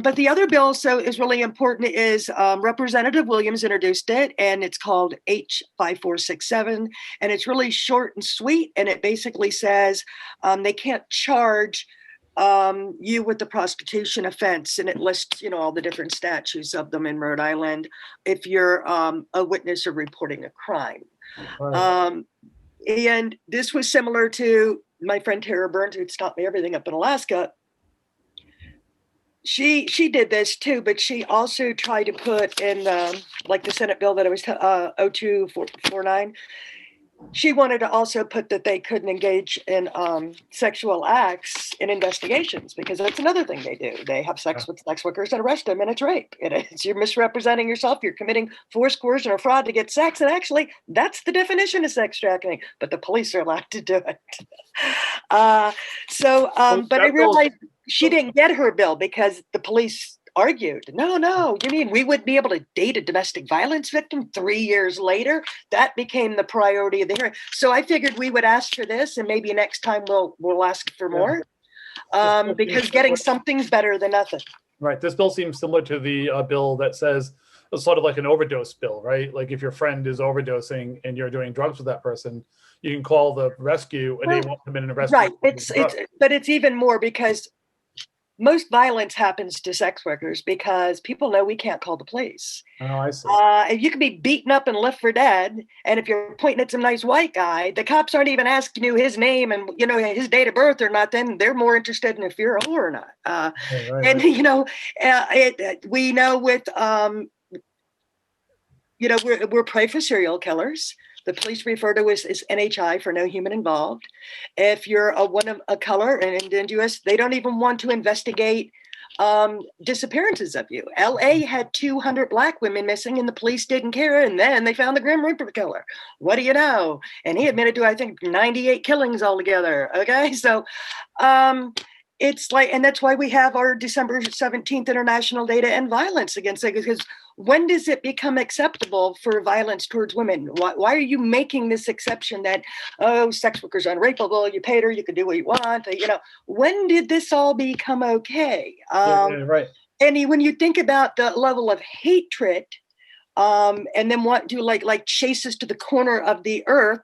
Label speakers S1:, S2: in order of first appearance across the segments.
S1: But the other bill is really important is Representative Williams introduced it, and it's called H5467, and it's really short and sweet, and it basically says they can't charge you with the prostitution offense, and it lists, all the different statutes of them in Rhode Island if you're a witness or reporting a crime. Right. And this was similar to my friend Tara Burns, who'd stopped me everything up in Alaska. She did this too, but she also tried to put in the Senate bill that it was 0249. She wanted to also put that they couldn't engage in sexual acts in investigations, because that's another thing they do. They have sex with sex workers and arrest them, and it's rape. You're misrepresenting yourself. You're committing force, coercion, or fraud to get sex. And actually, that's the definition of sex trafficking. But the police are allowed to do it. But I realized she didn't get her bill because the police argued, no, you mean we would be able to date a domestic violence victim 3 years later? That became the priority of the hearing. So I figured we would ask for this, and maybe next time we'll ask for more, because getting something's better than nothing.
S2: Right. This bill seems similar to the bill that says it's sort of like an overdose bill, right? Like if your friend is overdosing and you're doing drugs with that person, you can call the rescue and they won't come in and arrest you.
S1: Right. But it's even more, because most violence happens to sex workers because people know we can't call the police.
S2: Oh, I see.
S1: You can be beaten up and left for dead, and if you're pointing at some nice white guy, the cops aren't even asking you his name and his date of birth or not. Then they're more interested in if you're a whore or not. We know with we're prey for serial killers. The police refer to us as NHI, for no human involved. If you're a woman of color and indigenous, they don't even want to investigate disappearances of you. LA had 200 Black women missing, and the police didn't care. And then they found the Grim Reaper killer. What do you know? And he admitted to, I think, 98 killings altogether. Okay, so it's like, and that's why we have our December 17th International Day to End Violence Against It, because when does it become acceptable for violence towards women? Why are you making this exception that, sex workers are unrapeable, you paid her, you can do what you want? When did this all become okay?
S2: Right.
S1: And when you think about the level of hatred, and then what do like chase us to the corner of the earth,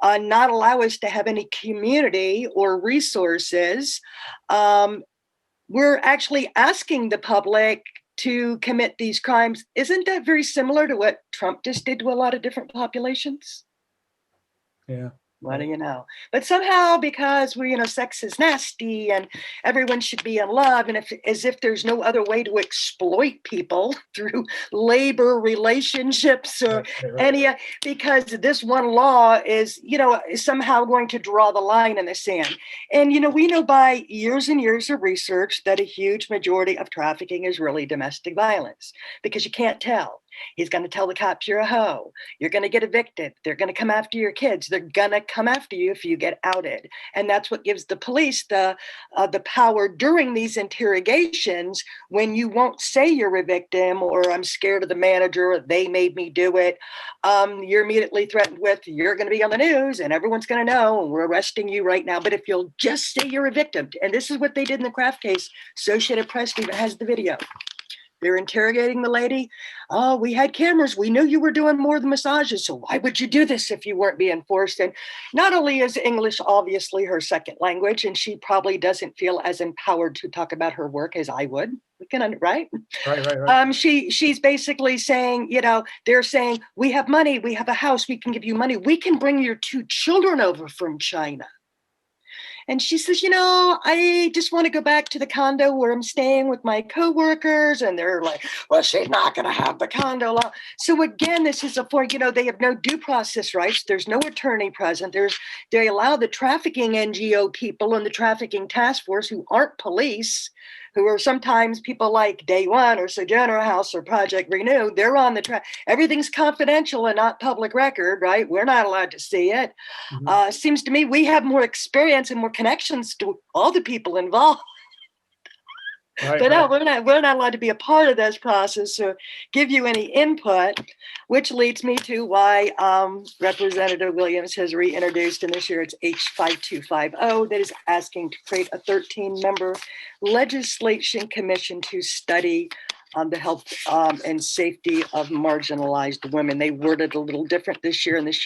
S1: not allow us to have any community or resources, we're actually asking the public to commit these crimes. Isn't that very similar to what Trump just did to a lot of different populations?
S2: Yeah.
S1: What do you know? But somehow, because sex is nasty and everyone should be in love, and as if there's no other way to exploit people through labor relationships or because this one law is, somehow going to draw the line in the sand. And, we know by years and years of research that a huge majority of trafficking is really domestic violence, because you can't tell. He's going to tell the cops you're a hoe. You're going to get evicted. They're going to come after your kids. They're going to come after you if you get outed. And that's what gives the police the power during these interrogations, when you won't say you're a victim or I'm scared of the manager or they made me do it. You're immediately threatened with, you're going to be on the news and everyone's going to know, and we're arresting you right now. But if you'll just say you're a victim, and this is what they did in the Kraft case, Associated Press even has the video. They're interrogating the lady. Oh, we had cameras. We knew you were doing more than massages. So why would you do this if you weren't being forced? And not only is English obviously her second language, and she probably doesn't feel as empowered to talk about her work as I would. We can, right?
S2: Right.
S1: She's basically saying, they're saying, we have money. We have a house. We can give you money. We can bring your 2 children over from China. And she says, I just want to go back to the condo where I'm staying with my coworkers. And they're like, well, she's not going to have the condo law. So again, this is they have no due process rights. There's no attorney present. They allow the trafficking NGO people and the trafficking task force, who aren't police, who are sometimes people like Day One or Sojourner House or Project Renew. They're on the track. Everything's confidential and not public record, right? We're not allowed to see it. Mm-hmm. Seems to me we have more experience and more connections to all the people involved.
S2: Right,
S1: But no,
S2: right.
S1: we're not allowed to be a part of this process or give you any input, which leads me to why Representative Williams has reintroduced, and this year it's H5250, that is asking to create a 13-member legislation commission to study the health and safety of marginalized women. They worded a little different this year, and this year